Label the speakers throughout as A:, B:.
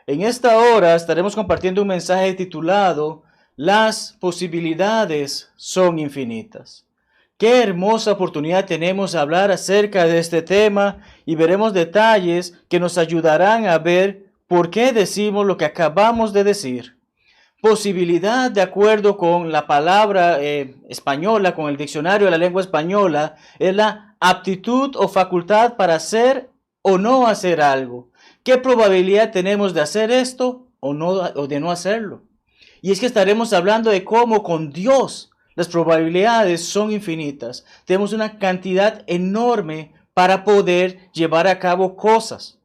A: En esta hora estaremos compartiendo un mensaje titulado Las posibilidades son infinitas. Qué hermosa oportunidad tenemos de hablar acerca de este tema y veremos detalles que nos ayudarán a ver por qué decimos lo que acabamos de decir. Posibilidad, de acuerdo con la palabra española, con el diccionario de la lengua española, es la aptitud o facultad para hacer o no hacer algo. ¿Qué probabilidad tenemos de hacer esto o de no hacerlo? Y es que estaremos hablando de cómo con Dios las probabilidades son infinitas. Tenemos una cantidad enorme para poder llevar a cabo cosas.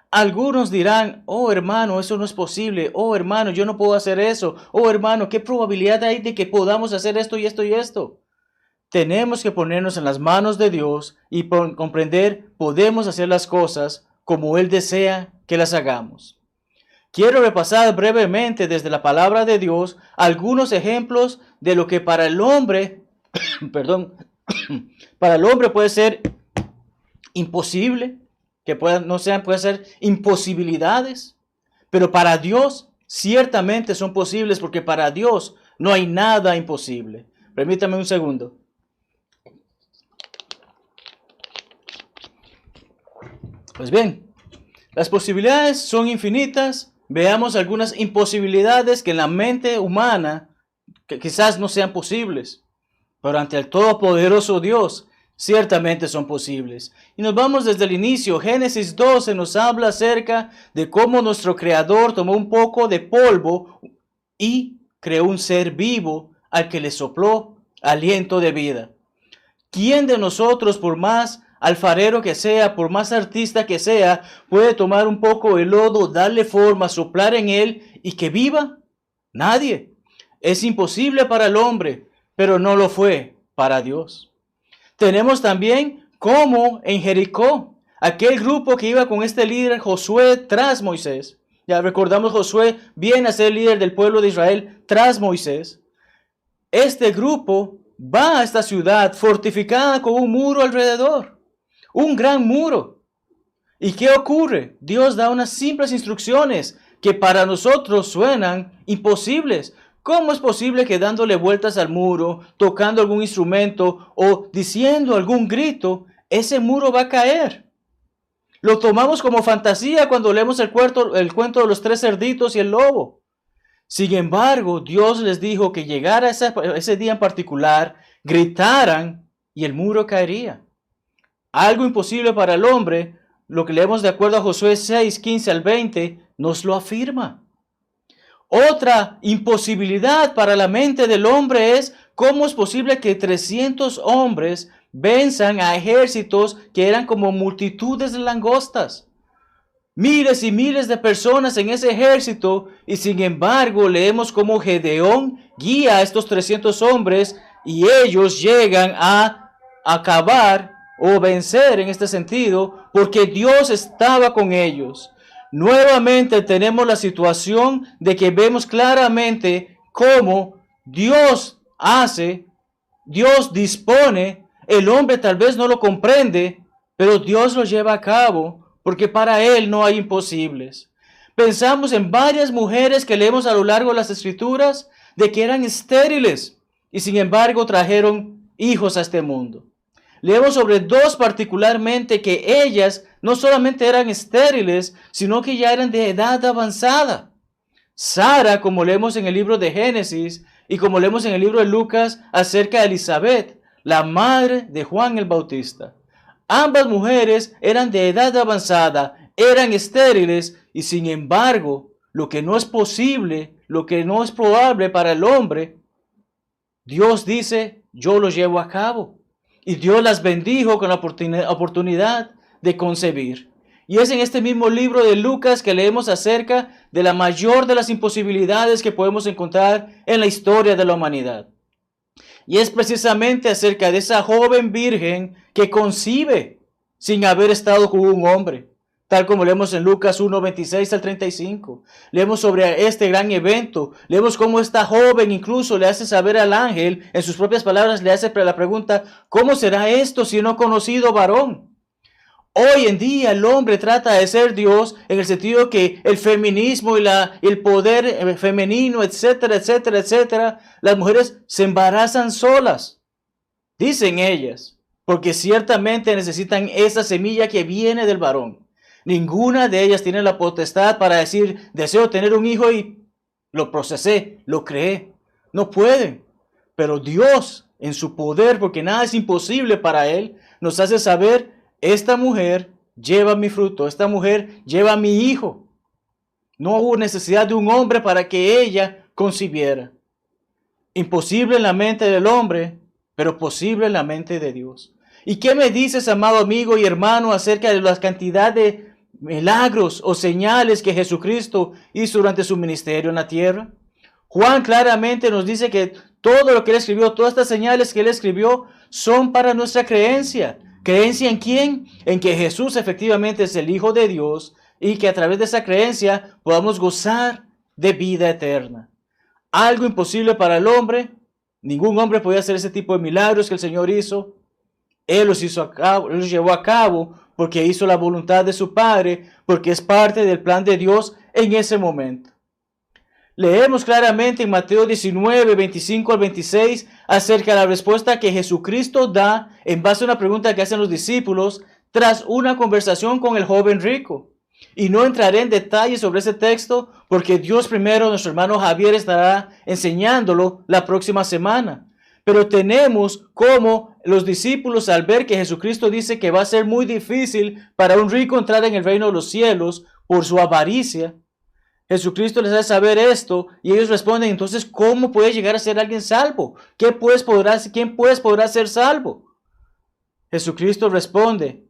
A: Algunos dirán, oh hermano, eso no es posible. Oh hermano, yo no puedo hacer eso. Oh hermano, ¿qué probabilidad hay de que podamos hacer esto y esto y esto? Tenemos que ponernos en las manos de Dios y comprender, podemos hacer las cosas como Él desea que las hagamos. Quiero repasar brevemente desde la palabra de Dios algunos ejemplos de lo que para el hombre, para el hombre puede ser imposible, que puede ser imposibilidades, pero para Dios ciertamente son posibles porque para Dios no hay nada imposible. Permítame un segundo. Pues bien, las posibilidades son infinitas. Veamos algunas imposibilidades que en la mente humana que quizás no sean posibles, pero ante el todopoderoso Dios ciertamente son posibles. Y nos vamos desde el inicio. Génesis 12 nos habla acerca de cómo nuestro Creador tomó un poco de polvo y creó un ser vivo al que le sopló aliento de vida. ¿Quién de nosotros, por más alfarero que sea, por más artista que sea, puede tomar un poco de lodo, darle forma, soplar en él y que viva? Nadie. Es imposible para el hombre, pero no lo fue para Dios. Tenemos también como en Jericó, aquel grupo que iba con este líder Josué tras Moisés. Ya recordamos, Josué viene a ser líder del pueblo de Israel tras Moisés. Este grupo va a esta ciudad fortificada con un muro alrededor, un gran muro. ¿Y qué ocurre? Dios da unas simples instrucciones que para nosotros suenan imposibles. ¿Cómo es posible que dándole vueltas al muro, tocando algún instrumento o diciendo algún grito, ese muro va a caer? Lo tomamos como fantasía cuando leemos el cuento de los 3 cerditos y el lobo. Sin embargo, Dios les dijo que llegara ese día en particular, gritaran y el muro caería. Algo imposible para el hombre, lo que leemos de acuerdo a Josué 6, 15 al 20, nos lo afirma. Otra imposibilidad para la mente del hombre es cómo es posible que 300 hombres venzan a ejércitos que eran como multitudes de langostas. Miles y miles de personas en ese ejército y sin embargo leemos cómo Gedeón guía a estos 300 hombres y ellos llegan a acabar o vencer en este sentido porque Dios estaba con ellos. Nuevamente tenemos la situación de que vemos claramente cómo Dios hace, Dios dispone, el hombre tal vez no lo comprende, pero Dios lo lleva a cabo porque para Él no hay imposibles. Pensamos en varias mujeres que leemos a lo largo de las Escrituras de que eran estériles y sin embargo trajeron hijos a este mundo. Leemos sobre 2 particularmente que ellas no solamente eran estériles, sino que ya eran de edad avanzada. Sara, como leemos en el libro de Génesis y como leemos en el libro de Lucas acerca de Elizabeth, la madre de Juan el Bautista. Ambas mujeres eran de edad avanzada, eran estériles y sin embargo, lo que no es posible, lo que no es probable para el hombre, Dios dice, yo lo llevo a cabo. Y Dios las bendijo con la oportunidad de concebir. Y es en este mismo libro de Lucas que leemos acerca de la mayor de las imposibilidades que podemos encontrar en la historia de la humanidad. Y es precisamente acerca de esa joven virgen que concibe sin haber estado con un hombre. tal como leemos en Lucas 1, 26 al 35. Leemos sobre este gran evento. Leemos cómo esta joven incluso le hace saber al ángel, en sus propias palabras, le hace la pregunta, ¿cómo será esto si no he conocido varón? Hoy en día el hombre trata de ser Dios en el sentido que el feminismo y el poder femenino, etcétera, etcétera, etcétera, las mujeres se embarazan solas, dicen ellas, porque ciertamente necesitan esa semilla que viene del varón. Ninguna de ellas tiene la potestad para decir, deseo tener un hijo y lo procesé, lo creé. No pueden. Pero Dios, en su poder, porque nada es imposible para Él, nos hace saber, esta mujer lleva mi fruto, esta mujer lleva mi hijo. No hubo necesidad de un hombre para que ella concibiera. Imposible en la mente del hombre, pero posible en la mente de Dios. ¿Y qué me dices, amado amigo y hermano, acerca de la cantidad de milagros o señales que Jesucristo hizo durante su ministerio en la tierra? Juan claramente nos dice que todo lo que él escribió, todas estas señales que él escribió son para nuestra creencia. ¿Creencia en quién? En que Jesús efectivamente es el Hijo de Dios y que a través de esa creencia podamos gozar de vida eterna. Algo imposible para el hombre. Ningún hombre podía hacer ese tipo de milagros que el Señor hizo. Él los llevó a cabo porque hizo la voluntad de su Padre, porque es parte del plan de Dios en ese momento. Leemos claramente en Mateo 19, 25 al 26 acerca de la respuesta que Jesucristo da en base a una pregunta que hacen los discípulos tras una conversación con el joven rico. Y no entraré en detalles sobre ese texto porque Dios primero, nuestro hermano Javier, estará enseñándolo la próxima semana. Pero tenemos como los discípulos, al ver que Jesucristo dice que va a ser muy difícil para un rico entrar en el reino de los cielos por su avaricia, Jesucristo les hace saber esto y ellos responden, entonces, ¿cómo puede llegar a ser alguien salvo? ¿Quién pues podrá ser salvo? Jesucristo responde,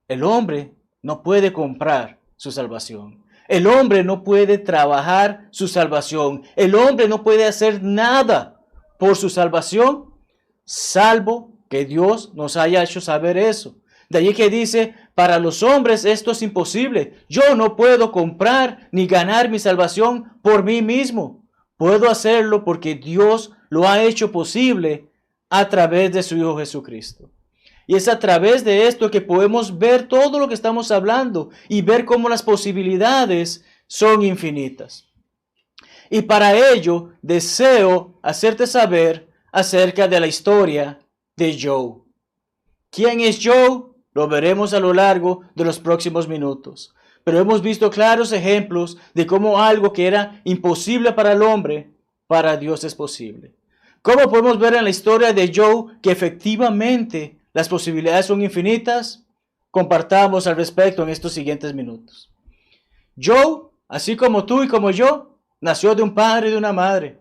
A: el hombre no puede comprar su salvación. El hombre no puede trabajar su salvación. El hombre no puede hacer nada por su salvación, salvo que Dios nos haya hecho saber eso. De allí que dice, para los hombres esto es imposible. Yo no puedo comprar ni ganar mi salvación por mí mismo. Puedo hacerlo porque Dios lo ha hecho posible a través de su Hijo Jesucristo. Y es a través de esto que podemos ver todo lo que estamos hablando y ver cómo las posibilidades son infinitas. Y para ello deseo hacerte saber acerca de la historia de Job. ¿Quién es Job? Lo veremos a lo largo de los próximos minutos. Pero hemos visto claros ejemplos de cómo algo que era imposible para el hombre, para Dios es posible. ¿Cómo podemos ver en la historia de Job que efectivamente las posibilidades son infinitas? Compartamos al respecto en estos siguientes minutos. Job, así como tú y como yo, nació de un padre y de una madre.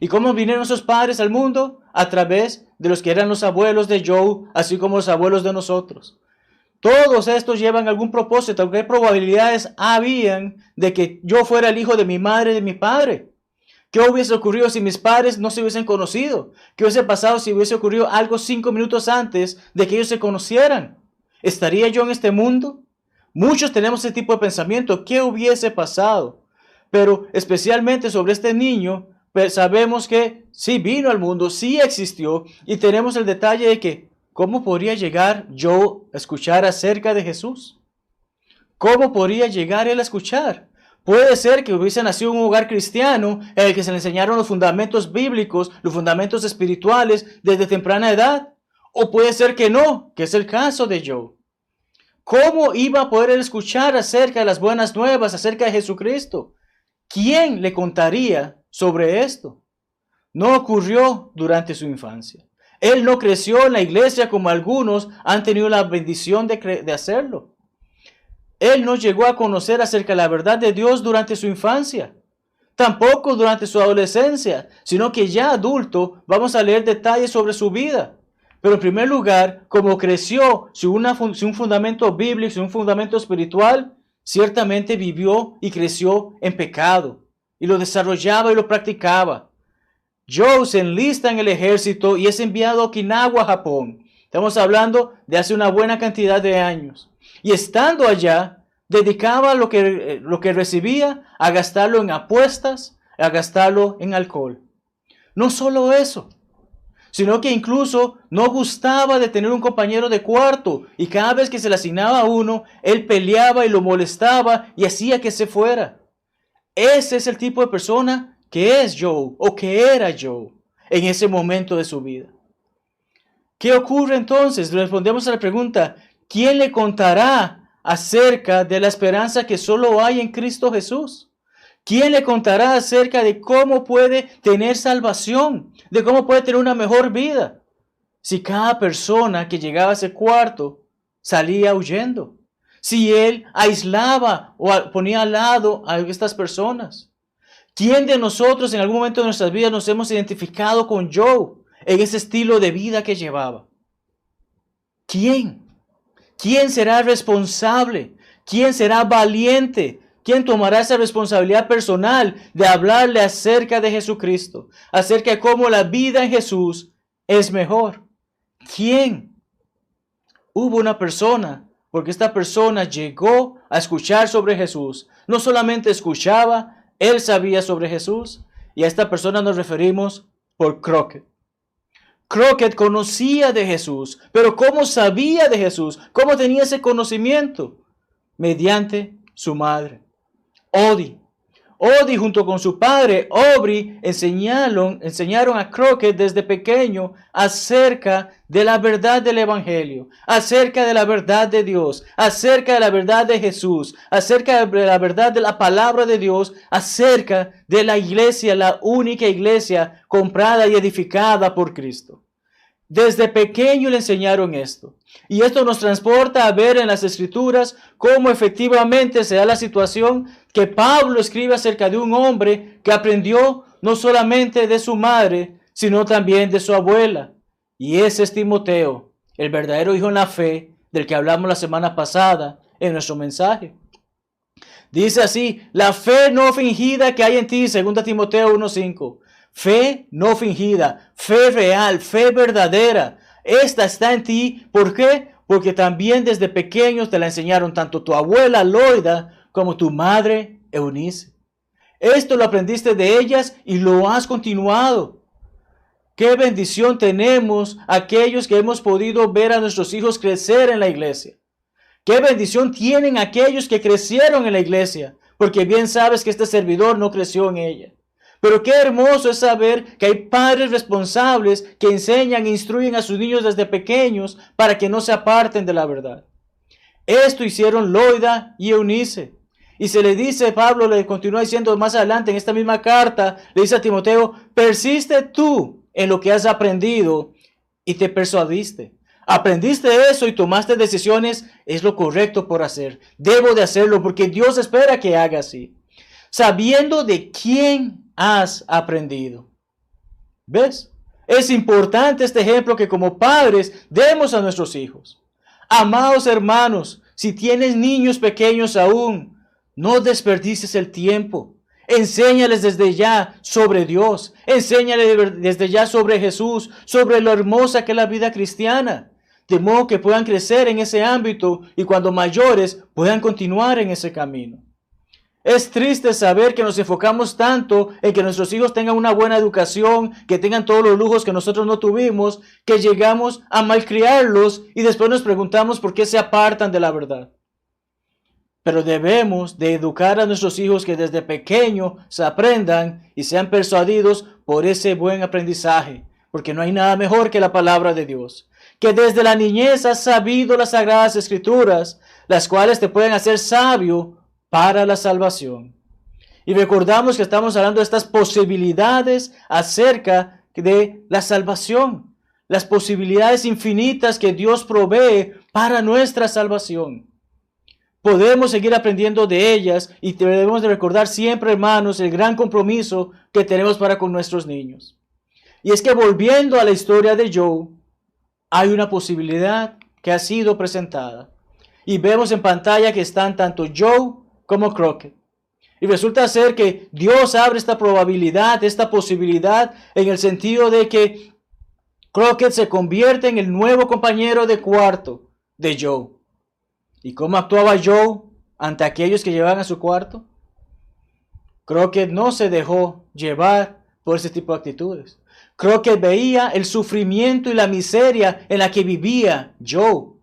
A: ¿Y cómo vinieron esos padres al mundo? A través de los que eran los abuelos de Job, así como los abuelos de nosotros. Todos estos llevan algún propósito. ¿Qué probabilidades habían de que yo fuera el hijo de mi madre y de mi padre? ¿Qué hubiese ocurrido si mis padres no se hubiesen conocido? ¿Qué hubiese pasado si hubiese ocurrido algo 5 minutos antes de que ellos se conocieran? ¿Estaría yo en este mundo? Muchos tenemos ese tipo de pensamiento. ¿Qué hubiese pasado? Pero especialmente sobre este niño, sabemos que sí vino al mundo, sí existió, y tenemos el detalle de que, ¿cómo podría llegar yo a escuchar acerca de Jesús? ¿Cómo podría llegar él a escuchar? Puede ser que hubiese nacido en un hogar cristiano en el que se le enseñaron los fundamentos bíblicos, los fundamentos espirituales desde temprana edad. O puede ser que no, que es el caso de Job. ¿Cómo iba a poder él escuchar acerca de las buenas nuevas, acerca de Jesucristo? ¿Quién le contaría sobre esto? No ocurrió durante su infancia. Él no creció en la iglesia como algunos han tenido la bendición de hacerlo. Él no llegó a conocer acerca de la verdad de Dios durante su infancia. Tampoco durante su adolescencia, sino que ya adulto vamos a leer detalles sobre su vida. Pero en primer lugar, como creció sin un fundamento bíblico, sin un fundamento espiritual, ciertamente vivió y creció en pecado. Y lo desarrollaba y lo practicaba. Job se enlista en el ejército y es enviado a Okinawa, Japón. Estamos hablando de hace una buena cantidad de años. Y estando allá, Dedicaba lo que recibía a gastarlo en apuestas, a gastarlo en alcohol. No solo eso, sino que incluso no gustaba de tener un compañero de cuarto y cada vez que se le asignaba a uno, él peleaba y lo molestaba y hacía que se fuera. Ese es el tipo de persona que es Job o que era Job en ese momento de su vida. ¿Qué ocurre entonces? Respondemos a la pregunta, ¿quién le contará acerca de la esperanza que solo hay en Cristo Jesús? ¿Quién le contará acerca de cómo puede tener salvación? De cómo puede tener una mejor vida? Si cada persona que llegaba a ese cuarto salía huyendo. Si él aislaba o ponía al lado a estas personas. ¿Quién de nosotros en algún momento de nuestras vidas nos hemos identificado con Job en ese estilo de vida que llevaba? ¿Quién? ¿Quién será responsable? ¿Quién será valiente? ¿Quién tomará esa responsabilidad personal de hablarle acerca de Jesucristo? Acerca de cómo la vida en Jesús es mejor. ¿Quién? Hubo una persona, porque esta persona llegó a escuchar sobre Jesús. No solamente escuchaba, él sabía sobre Jesús. Y a esta persona nos referimos por Crockett. Crockett conocía de Jesús, pero ¿cómo sabía de Jesús? ¿Cómo tenía ese conocimiento? Mediante su madre, Odie. Odie junto con su padre, Aubrey, enseñaron a Crockett desde pequeño acerca de la verdad del Evangelio, acerca de la verdad de Dios, acerca de la verdad de Jesús, acerca de la verdad de la palabra de Dios, acerca de la iglesia, la única iglesia comprada y edificada por Cristo. Desde pequeño le enseñaron esto. Y esto nos transporta a ver en las Escrituras cómo efectivamente se da la situación que Pablo escribe acerca de un hombre que aprendió no solamente de su madre, sino también de su abuela. Y ese es Timoteo, el verdadero hijo en la fe del que hablamos la semana pasada en nuestro mensaje. Dice así, la fe no fingida que hay en ti, 2 Timoteo 1:5. Fe no fingida, fe real, fe verdadera. Esta está en ti. ¿Por qué? Porque también desde pequeños te la enseñaron tanto tu abuela Loida como tu madre Eunice. Esto lo aprendiste de ellas y lo has continuado. Qué bendición tenemos aquellos que hemos podido ver a nuestros hijos crecer en la iglesia. Qué bendición tienen aquellos que crecieron en la iglesia, porque bien sabes que este servidor no creció en ella. Pero qué hermoso es saber que hay padres responsables que enseñan e instruyen a sus niños desde pequeños para que no se aparten de la verdad. Esto hicieron Loida y Eunice. Y se le dice, Pablo le continúa diciendo más adelante en esta misma carta, le dice a Timoteo, persiste tú en lo que has aprendido y te persuadiste. Aprendiste eso y tomaste decisiones, es lo correcto por hacer. Debo de hacerlo porque Dios espera que haga así. Sabiendo de quién has aprendido. ¿Ves? Es importante este ejemplo que como padres demos a nuestros hijos. Amados hermanos, si tienes niños pequeños aún, no desperdicies el tiempo. Enséñales desde ya sobre Dios. Enséñales desde ya sobre Jesús, sobre lo hermosa que es la vida cristiana. De modo que puedan crecer en ese ámbito y cuando mayores puedan continuar en ese camino. Es triste saber que nos enfocamos tanto en que nuestros hijos tengan una buena educación, que tengan todos los lujos que nosotros no tuvimos, que llegamos a malcriarlos y después nos preguntamos por qué se apartan de la verdad. Pero debemos de educar a nuestros hijos que desde pequeño se aprendan y sean persuadidos por ese buen aprendizaje, porque no hay nada mejor que la palabra de Dios. Que desde la niñez has sabido las Sagradas Escrituras, las cuales te pueden hacer sabio para la salvación. Y recordamos que estamos hablando de estas posibilidades acerca de la salvación, las posibilidades infinitas que Dios provee para nuestra salvación. Podemos seguir aprendiendo de ellas y debemos de recordar siempre, hermanos, el gran compromiso que tenemos para con nuestros niños. Y es que volviendo a la historia de Job, hay una posibilidad que ha sido presentada. Y vemos en pantalla que están tanto Job como Crockett. Y resulta ser que Dios abre esta probabilidad, esta posibilidad, en el sentido de que Crockett se convierte en el nuevo compañero de cuarto de Job. ¿Y cómo actuaba Job? ante aquellos que llevaban a su cuarto? Crockett no se dejó llevar por ese tipo de actitudes. Crockett veía el sufrimiento y la miseria en la que vivía Joe.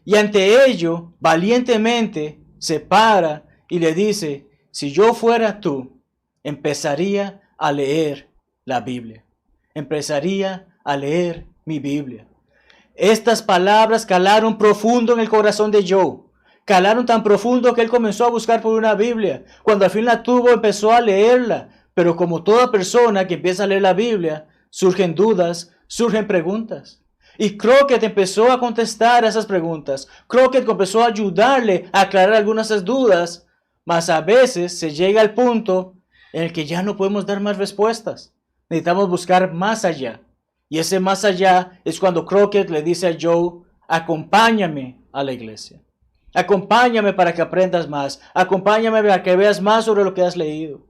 A: Y ante ello, valientemente se para y le dice, si yo fuera tú, empezaría a leer la Biblia. Empezaría a leer mi Biblia. Estas palabras calaron profundo en el corazón de Joe. Calaron tan profundo que él comenzó a buscar por una Biblia. Cuando al fin la tuvo, empezó a leerla. Pero como toda persona que empieza a leer la Biblia, surgen dudas, surgen preguntas. Y Crockett empezó a contestar a esas preguntas. Crockett empezó a ayudarle a aclarar algunas de esas dudas. Mas a veces se llega al punto en el que ya no podemos dar más respuestas. Necesitamos buscar más allá. Y ese más allá es cuando Crockett le dice a Joe, acompáñame a la iglesia. Acompáñame para que aprendas más. Acompáñame para que veas más sobre lo que has leído.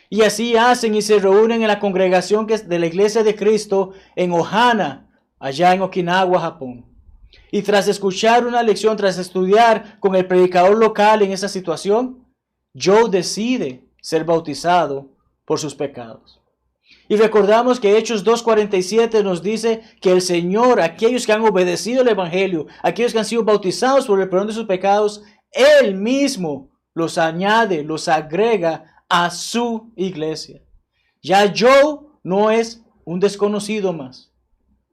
A: Y así hacen y se reúnen en la congregación de la Iglesia de Cristo en Ohana, allá en Okinawa, Japón. Y tras escuchar una lección, tras estudiar con el predicador local en esa situación, Joe decide ser bautizado por sus pecados. Y recordamos que Hechos 2:47 nos dice que el Señor, aquellos que han obedecido el Evangelio, aquellos que han sido bautizados por el perdón de sus pecados, Él mismo los añade, los agrega a su iglesia. Ya Joe no es un desconocido más.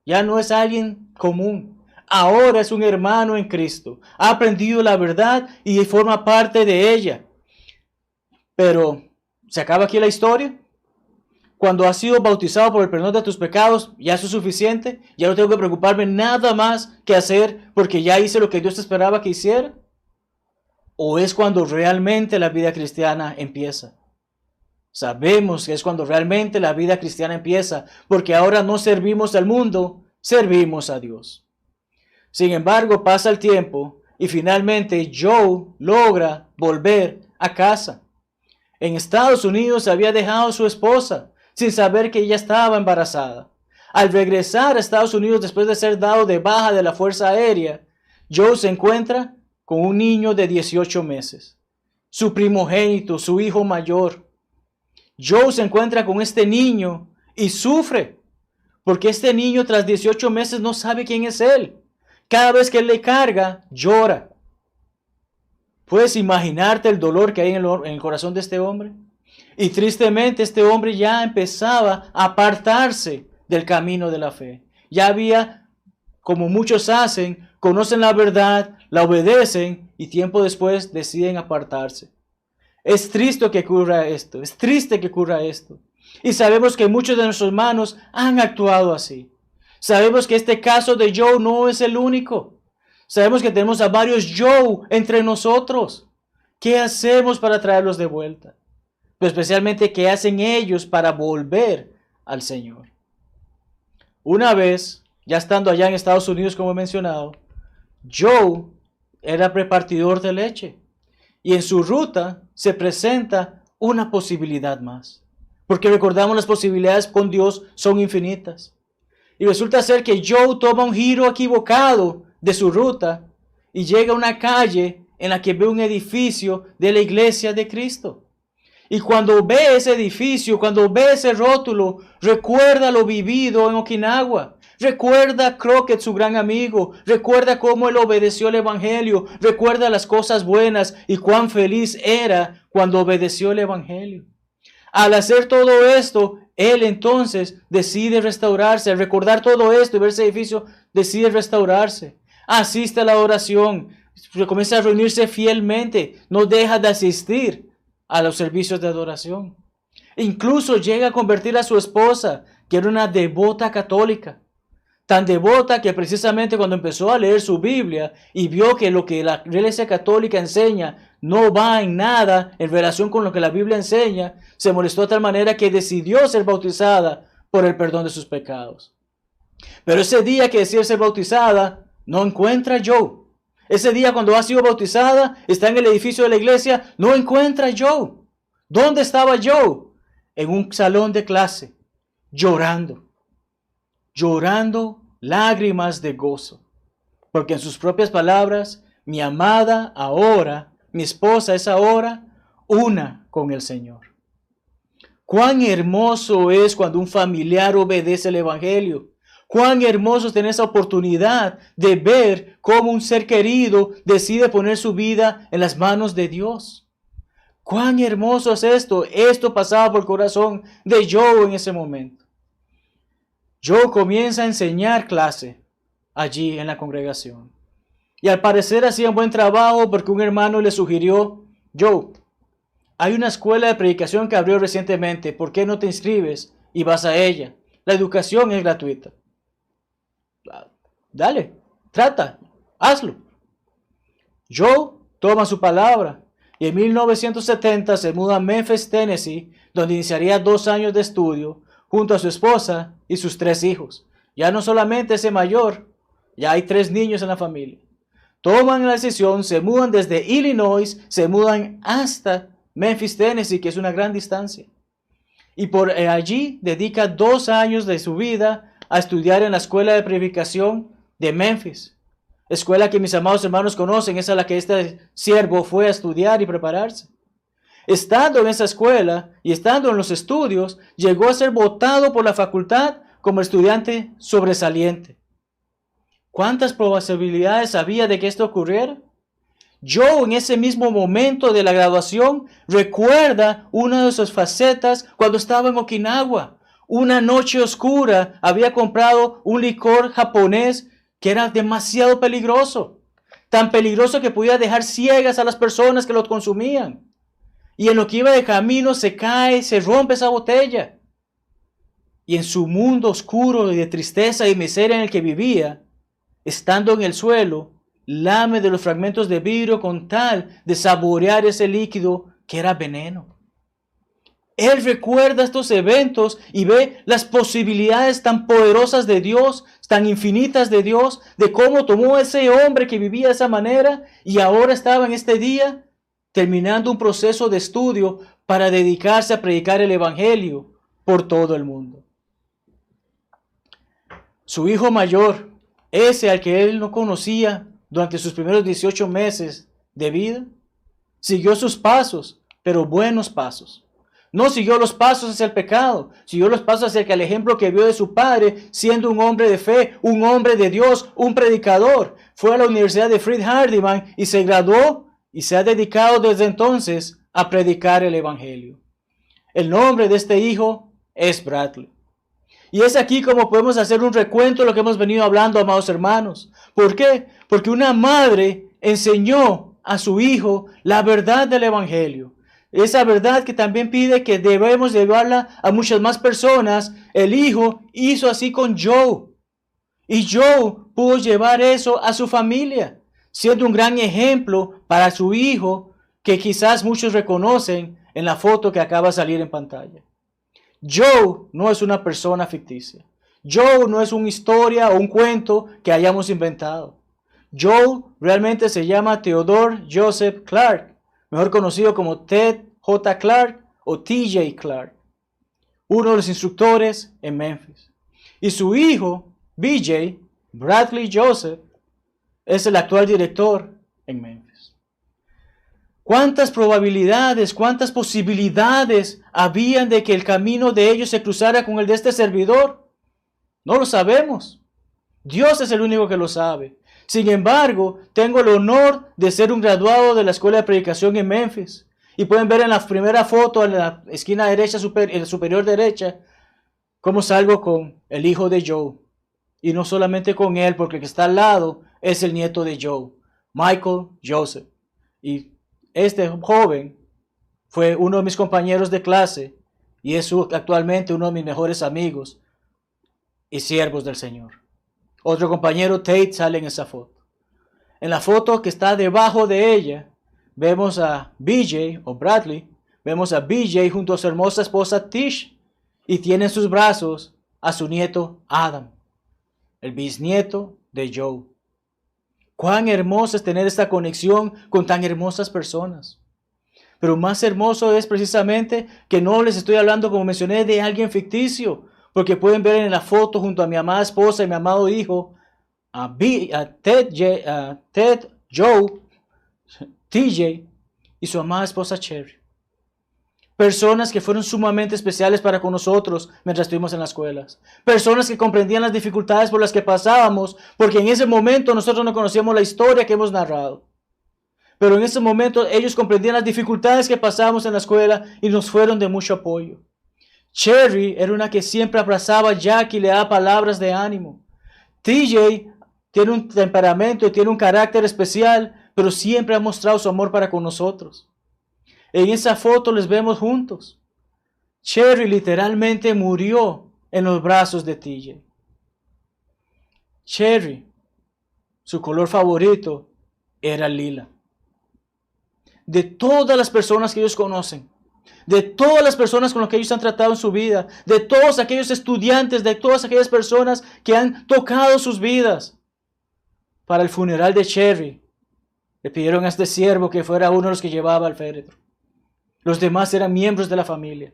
A: Ya no es alguien común. Ahora es un hermano en Cristo. Ha aprendido la verdad y forma parte de ella. Pero, ¿se acaba aquí la historia? Cuando has sido bautizado por el perdón de tus pecados, ya eso es suficiente. Ya no tengo que preocuparme nada más que hacer porque ya hice lo que Dios esperaba que hiciera. ¿O es cuando realmente la vida cristiana empieza? Sabemos que es cuando realmente la vida cristiana empieza, porque ahora no servimos al mundo, servimos a Dios. Sin embargo, pasa el tiempo y finalmente Joe logra volver a casa. En Estados Unidos había dejado a su esposa sin saber que ella estaba embarazada. Al regresar a Estados Unidos después de ser dado de baja de la Fuerza Aérea, Joe se encuentra con un niño de 18 meses, su primogénito, su hijo mayor. Joe se encuentra con este niño y sufre, porque este niño tras 18 meses no sabe quién es él. Cada vez que él le carga, llora. ¿Puedes imaginarte el dolor que hay en el corazón de este hombre? Y tristemente este hombre ya empezaba a apartarse del camino de la fe. Ya había, como muchos hacen, conocen la verdad, la obedecen y tiempo después deciden apartarse. Es triste que ocurra esto, es triste que ocurra esto. Y sabemos que muchos de nuestros hermanos han actuado así. Sabemos que este caso de Joe no es el único. Sabemos que tenemos a varios Joe entre nosotros. ¿Qué hacemos para traerlos de vuelta? Pero especialmente, ¿qué hacen ellos para volver al Señor? Una vez, ya estando allá en Estados Unidos, como he mencionado, Joe era repartidor de leche. Y en su ruta se presenta una posibilidad más. Porque recordamos, las posibilidades con Dios son infinitas. Y resulta ser que Joe toma un giro equivocado de su ruta y llega a una calle en la que ve un edificio de la iglesia de Cristo. Y cuando ve ese edificio, cuando ve ese rótulo, recuerda lo vivido en Okinawa. Recuerda a Crockett, su gran amigo. Recuerda cómo él obedeció el Evangelio. Recuerda las cosas buenas y cuán feliz era cuando obedeció el Evangelio. Al hacer todo esto, él entonces decide restaurarse. Al recordar todo esto y ver ese edificio, decide restaurarse. Asiste a la oración. Comienza a reunirse fielmente. No deja de asistir a los servicios de adoración. Incluso llega a convertir a su esposa, que era una devota católica. Tan devota que precisamente cuando empezó a leer su Biblia y vio que lo que la Iglesia Católica enseña no va en nada en relación con lo que la Biblia enseña, se molestó de tal manera que decidió ser bautizada por el perdón de sus pecados. Pero ese día que decide ser bautizada, no encuentra a Joe. Ese día cuando ha sido bautizada, está en el edificio de la iglesia, no encuentra a Joe. ¿Dónde estaba Joe? En un salón de clase, llorando lágrimas de gozo. Porque en sus propias palabras, mi amada ahora mi esposa, es ahora una con el Señor. Cuán hermoso es cuando un familiar obedece el Evangelio. Cuán hermoso es tener esa oportunidad de ver cómo un ser querido decide poner su vida en las manos de Dios. Cuán hermoso es esto. Esto pasaba por el corazón de Joe en ese momento. Joe comienza a enseñar clase allí en la congregación. Y al parecer hacía un buen trabajo porque un hermano le sugirió: Joe, hay una escuela de predicación que abrió recientemente. ¿Por qué no te inscribes y vas a ella? La educación es gratuita. Dale, trata, hazlo. Joe toma su palabra y en 1970 se muda a Memphis, Tennessee, donde iniciaría 2 años de estudio junto a su esposa y sus 3 hijos. Ya no solamente ese mayor, ya hay 3 niños en la familia. Toman la decisión, se mudan desde Illinois, se mudan hasta Memphis, Tennessee, que es una gran distancia. Y por allí dedica 2 años de su vida a estudiar en la escuela de predicación de Memphis. Escuela que mis amados hermanos conocen, es a la que este siervo fue a estudiar y prepararse. Estando en esa escuela y estando en los estudios, llegó a ser votado por la facultad como estudiante sobresaliente. ¿Cuántas probabilidades había de que esto ocurriera? Joe, en ese mismo momento de la graduación, recuerda una de sus facetas cuando estaba en Okinawa. Una noche oscura había comprado un licor japonés que era demasiado peligroso. Tan peligroso que podía dejar ciegas a las personas que lo consumían. Y en lo que iba de camino se cae, se rompe esa botella. Y en su mundo oscuro y de tristeza y miseria en el que vivía, estando en el suelo, lame de los fragmentos de vidrio con tal de saborear ese líquido que era veneno. Él recuerda estos eventos y ve las posibilidades tan poderosas de Dios, tan infinitas de Dios, de cómo tomó a ese hombre que vivía de esa manera y ahora estaba en este día terminando un proceso de estudio para dedicarse a predicar el Evangelio por todo el mundo. Su hijo mayor, ese al que él no conocía durante sus primeros 18 meses de vida, siguió sus pasos, pero buenos pasos. No siguió los pasos hacia el pecado, siguió los pasos hacia el ejemplo que vio de su padre, siendo un hombre de fe, un hombre de Dios, un predicador. Fue a la Universidad de Freed Hardeman y se graduó y se ha dedicado desde entonces a predicar el Evangelio. El nombre de este hijo es Bradley. Y es aquí como podemos hacer un recuento de lo que hemos venido hablando, amados hermanos. ¿Por qué? Porque una madre enseñó a su hijo la verdad del Evangelio. Esa verdad que también pide que debemos llevarla a muchas más personas. El hijo hizo así con Joe. Y Joe pudo llevar eso a su familia, siendo un gran ejemplo para su hijo, que quizás muchos reconocen en la foto que acaba de salir en pantalla. Joe no es una persona ficticia. Joe no es una historia o un cuento que hayamos inventado. Joe realmente se llama Theodore Joseph Clark, mejor conocido como Ted J. Clark o TJ Clark, uno de los instructores en Memphis. Y su hijo, BJ, Bradley Joseph, es el actual director en Memphis. ¿Cuántas probabilidades, cuántas posibilidades habían de que el camino de ellos se cruzara con el de este servidor? No lo sabemos. Dios es el único que lo sabe. Sin embargo, tengo el honor de ser un graduado de la Escuela de Predicación en Memphis. Y pueden ver en la primera foto, en la esquina derecha, superior derecha, cómo salgo con el hijo de Joe. Y no solamente con él, porque el que está al lado es el nieto de Joe, Michael Joseph. Y este joven fue uno de mis compañeros de clase y es actualmente uno de mis mejores amigos y siervos del Señor. Otro compañero, Tate, sale en esa foto. En la foto que está debajo de ella, vemos a BJ o Bradley, vemos a BJ junto a su hermosa esposa Tish y tiene en sus brazos a su nieto Adam, el bisnieto de Joe. Cuán hermoso es tener esta conexión con tan hermosas personas. Pero más hermoso es precisamente que no les estoy hablando, como mencioné, de alguien ficticio, porque pueden ver en la foto junto a mi amada esposa y mi amado hijo, a Ted, Joe, TJ y su amada esposa Cherry. Personas que fueron sumamente especiales para con nosotros mientras estuvimos en las escuelas. Personas que comprendían las dificultades por las que pasábamos, porque en ese momento nosotros no conocíamos la historia que hemos narrado. Pero en ese momento ellos comprendían las dificultades que pasábamos en la escuela y nos fueron de mucho apoyo. Cherry era una que siempre abrazaba a Jack y le daba palabras de ánimo. TJ tiene un temperamento y tiene un carácter especial, pero siempre ha mostrado su amor para con nosotros. En esa foto les vemos juntos. Cherry literalmente murió en los brazos de TJ. Cherry, su color favorito era lila. De todas las personas que ellos conocen, de todas las personas con las que ellos han tratado en su vida, de todos aquellos estudiantes, de todas aquellas personas que han tocado sus vidas, para el funeral de Cherry, le pidieron a este siervo que fuera uno de los que llevaba al féretro. Los demás eran miembros de la familia.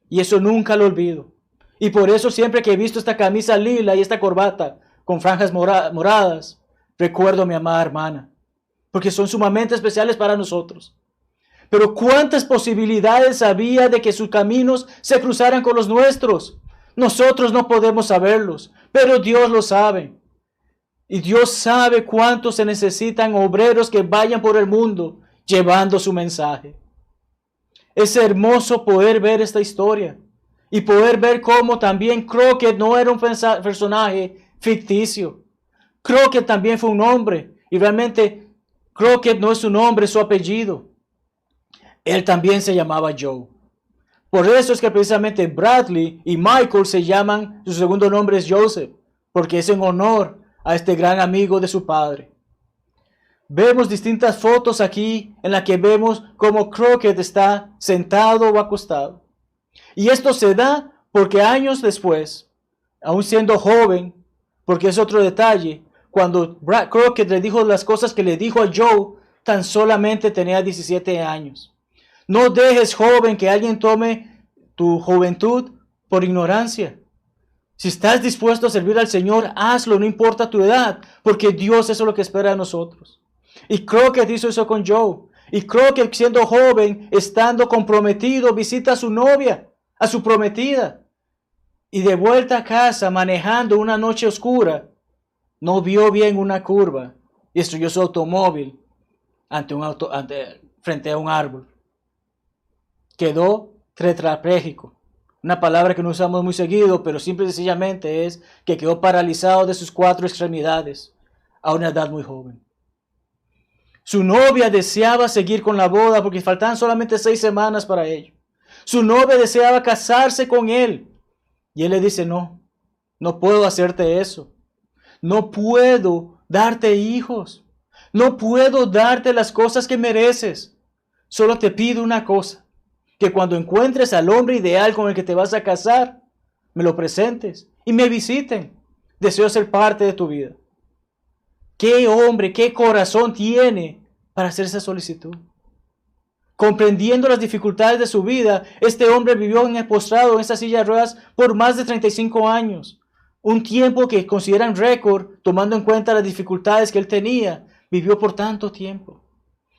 A: Y eso nunca lo olvido. Y por eso siempre que he visto esta camisa lila y esta corbata con franjas moradas, recuerdo a mi amada hermana. Porque son sumamente especiales para nosotros. Pero ¿cuántas posibilidades había de que sus caminos se cruzaran con los nuestros? Nosotros no podemos saberlos, pero Dios lo sabe. Y Dios sabe cuántos se necesitan obreros que vayan por el mundo llevando su mensaje. Es hermoso poder ver esta historia y poder ver cómo también Crockett no era un personaje ficticio. Crockett también fue un hombre y realmente Crockett no es su nombre, es su apellido. Él también se llamaba Joe. Por eso es que precisamente Bradley y Michael se llaman, su segundo nombre es Joseph, porque es en honor a este gran amigo de su padre. Vemos distintas fotos aquí en las que vemos cómo Crockett está sentado o acostado. Y esto se da porque años después, aún siendo joven, porque es otro detalle, cuando Crockett le dijo las cosas que le dijo a Joe, tan solamente tenía 17 años. No dejes, joven, que alguien tome tu juventud por ignorancia. Si estás dispuesto a servir al Señor, hazlo, no importa tu edad, porque Dios eso es lo que espera de nosotros. Y Crockett hizo eso con Joe. Y Crockett, siendo joven, estando comprometido, visita a su novia, a su prometida. Y de vuelta a casa, manejando una noche oscura, no vio bien una curva y estrelló su automóvil frente a un árbol. Quedó tetrapléjico. Una palabra que no usamos muy seguido, pero simple y sencillamente es que quedó paralizado de sus 4 extremidades a una edad muy joven. Su novia deseaba seguir con la boda porque faltaban solamente 6 semanas para ello. Su novia deseaba casarse con él. Y él le dice, no puedo hacerte eso. No puedo darte hijos. No puedo darte las cosas que mereces. Solo te pido una cosa, que cuando encuentres al hombre ideal con el que te vas a casar, me lo presentes y me visiten. Deseo ser parte de tu vida. ¿Qué hombre, qué corazón tiene para hacer esa solicitud? Comprendiendo las dificultades de su vida, este hombre vivió postrado en esa silla de ruedas por más de 35 años. Un tiempo que consideran récord, tomando en cuenta las dificultades que él tenía. Vivió por tanto tiempo.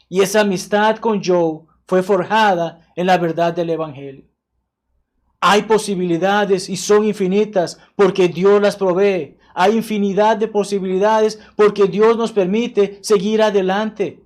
A: Y esa amistad con Joe fue forjada en la verdad del Evangelio. Hay posibilidades y son infinitas porque Dios las provee. Hay infinidad de posibilidades porque Dios nos permite seguir adelante.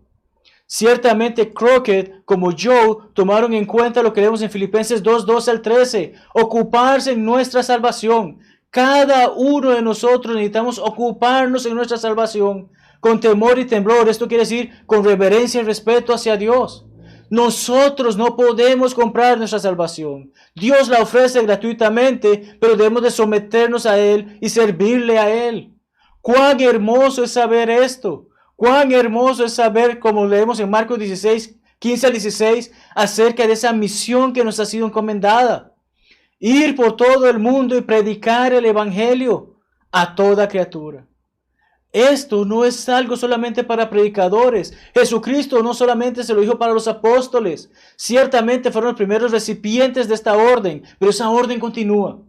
A: Ciertamente Crockett, como Joe, tomaron en cuenta lo que leemos en Filipenses 2:12 al 13. Ocuparse en nuestra salvación. Cada uno de nosotros necesitamos ocuparnos en nuestra salvación con temor y temblor. Esto quiere decir con reverencia y respeto hacia Dios. Nosotros no podemos comprar nuestra salvación. Dios la ofrece gratuitamente, pero debemos de someternos a Él y servirle a Él. Cuán hermoso es saber esto. Cuán hermoso es saber, como leemos en Marcos 16, 15 al 16, acerca de esa misión que nos ha sido encomendada. Ir por todo el mundo y predicar el Evangelio a toda criatura. Esto no es algo solamente para predicadores. Jesucristo no solamente se lo dijo para los apóstoles. Ciertamente fueron los primeros recipientes de esta orden, pero esa orden continúa.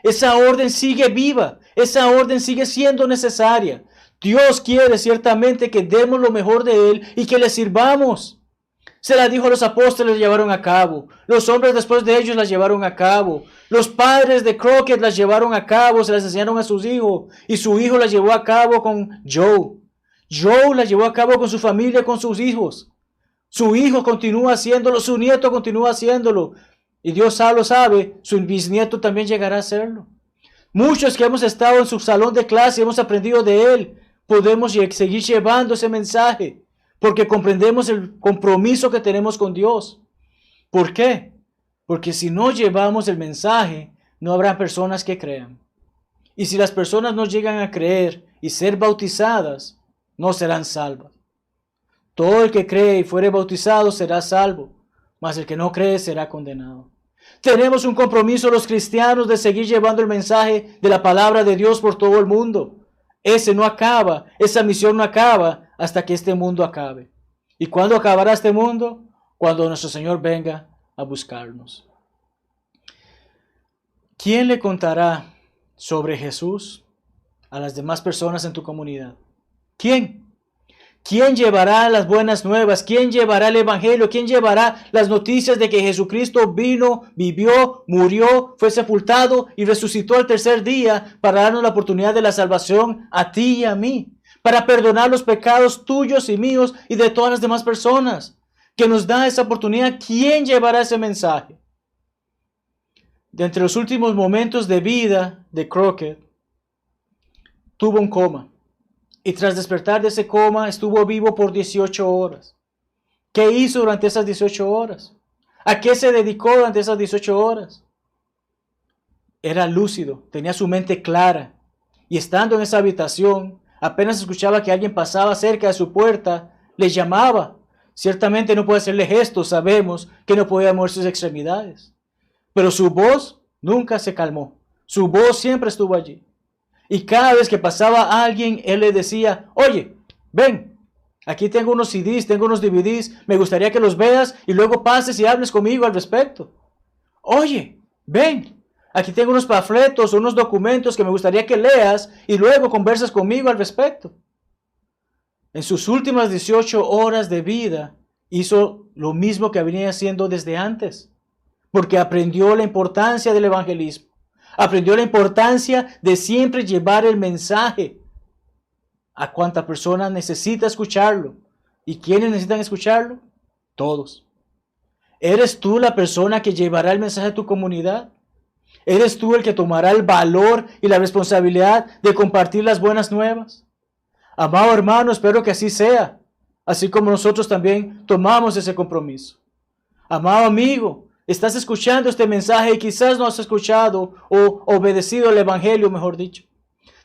A: Esa orden sigue viva. Esa orden sigue siendo necesaria. Dios quiere ciertamente que demos lo mejor de Él y que le sirvamos. Se la dijo a los apóstoles, llevaron a cabo. Los hombres después de ellos las llevaron a cabo. Los padres de Crockett las llevaron a cabo, se las enseñaron a sus hijos. Y su hijo las llevó a cabo con Joe. Joe las llevó a cabo con su familia, con sus hijos. Su hijo continúa haciéndolo, su nieto continúa haciéndolo. Y Dios lo sabe, su bisnieto también llegará a hacerlo. Muchos que hemos estado en su salón de clase y hemos aprendido de él, podemos seguir llevando ese mensaje. Porque comprendemos el compromiso que tenemos con Dios. ¿Por qué? Porque si no llevamos el mensaje, no habrá personas que crean. Y si las personas no llegan a creer y ser bautizadas, no serán salvas. Todo el que cree y fuere bautizado será salvo, mas el que no cree será condenado. Tenemos un compromiso los cristianos de seguir llevando el mensaje de la palabra de Dios por todo el mundo. Ese no acaba, esa misión no acaba hasta que este mundo acabe. ¿Y cuándo acabará este mundo? Cuando nuestro Señor venga a buscarnos. ¿Quién le contará sobre Jesús a las demás personas en tu comunidad? ¿Quién? ¿Quién llevará las buenas nuevas? ¿Quién llevará el evangelio? ¿Quién llevará las noticias de que Jesucristo vino, vivió, murió, fue sepultado y resucitó al tercer día para darnos la oportunidad de la salvación a ti y a mí? Para perdonar los pecados tuyos y míos y de todas las demás personas. Que nos da esa oportunidad. ¿Quién llevará ese mensaje? De entre los últimos momentos de vida de Crockett, tuvo un coma. Y tras despertar de ese coma, estuvo vivo por 18 horas. ¿Qué hizo durante esas 18 horas? ¿A qué se dedicó durante esas 18 horas? Era lúcido, tenía su mente clara. Y estando en esa habitación, apenas escuchaba que alguien pasaba cerca de su puerta, le llamaba. Ciertamente no puede hacerle gestos, sabemos que no podía mover sus extremidades. Pero su voz nunca se calmó. Su voz siempre estuvo allí. Y cada vez que pasaba alguien, él le decía, oye, ven, aquí tengo unos CDs, tengo unos DVDs, me gustaría que los veas y luego pases y hables conmigo al respecto. Oye, ven, aquí tengo unos panfletos, unos documentos que me gustaría que leas y luego conversas conmigo al respecto. En sus últimas 18 horas de vida, hizo lo mismo que venía haciendo desde antes, porque aprendió la importancia del evangelismo. Aprendió la importancia de siempre llevar el mensaje a cuanta persona necesita escucharlo. ¿Y quiénes necesitan escucharlo? Todos. ¿Eres tú la persona que llevará el mensaje a tu comunidad? ¿Eres tú el que tomará el valor y la responsabilidad de compartir las buenas nuevas? Amado hermano, espero que así sea, así como nosotros también tomamos ese compromiso. Amado amigo, estás escuchando este mensaje y quizás no has escuchado o obedecido el evangelio, mejor dicho.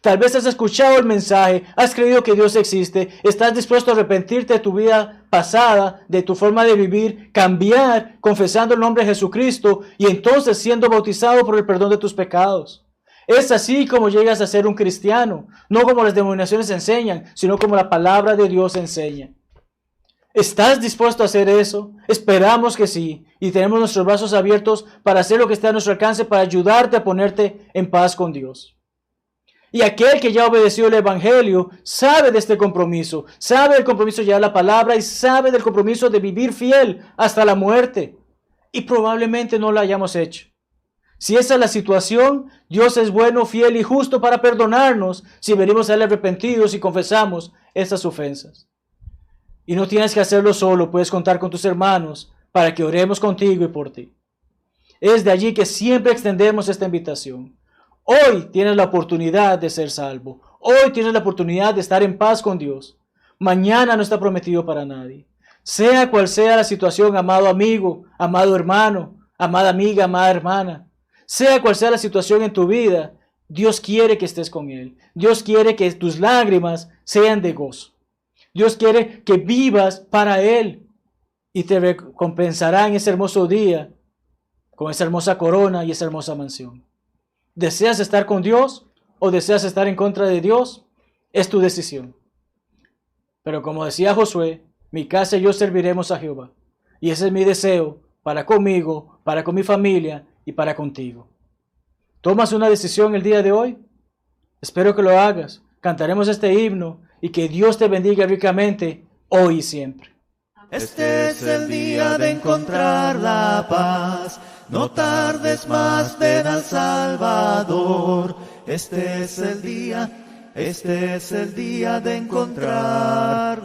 A: Tal vez has escuchado el mensaje, has creído que Dios existe, estás dispuesto a arrepentirte de tu vida pasada, de tu forma de vivir, cambiar, confesando el nombre de Jesucristo y entonces siendo bautizado por el perdón de tus pecados. Es así como llegas a ser un cristiano, no como las denominaciones enseñan, sino como la palabra de Dios enseña. ¿Estás dispuesto a hacer eso? Esperamos que sí, y tenemos nuestros brazos abiertos para hacer lo que esté a nuestro alcance para ayudarte a ponerte en paz con Dios. Y aquel que ya obedeció el evangelio sabe de este compromiso, sabe del compromiso de llevar la palabra y sabe del compromiso de vivir fiel hasta la muerte. Y probablemente no lo hayamos hecho. Si esa es la situación, Dios es bueno, fiel y justo para perdonarnos si venimos a Él arrepentidos y confesamos estas ofensas. Y no tienes que hacerlo solo, puedes contar con tus hermanos para que oremos contigo y por ti. Es de allí que siempre extendemos esta invitación. Hoy tienes la oportunidad de ser salvo. Hoy tienes la oportunidad de estar en paz con Dios. Mañana no está prometido para nadie. Sea cual sea la situación, amado amigo, amado hermano, amada amiga, amada hermana. Sea cual sea la situación en tu vida, Dios quiere que estés con Él. Dios quiere que tus lágrimas sean de gozo. Dios quiere que vivas para Él y te recompensará en ese hermoso día con esa hermosa corona y esa hermosa mansión. ¿Deseas estar con Dios o deseas estar en contra de Dios? Es tu decisión. Pero como decía Josué, mi casa y yo serviremos a Jehová. Y ese es mi deseo para conmigo, para con mi familia y para contigo. ¿Tomas una decisión el día de hoy? Espero que lo hagas. Cantaremos este himno y que Dios te bendiga ricamente hoy y siempre.
B: Este es el día de encontrar la paz. No tardes más, ven al Salvador. Este es el día de encontrar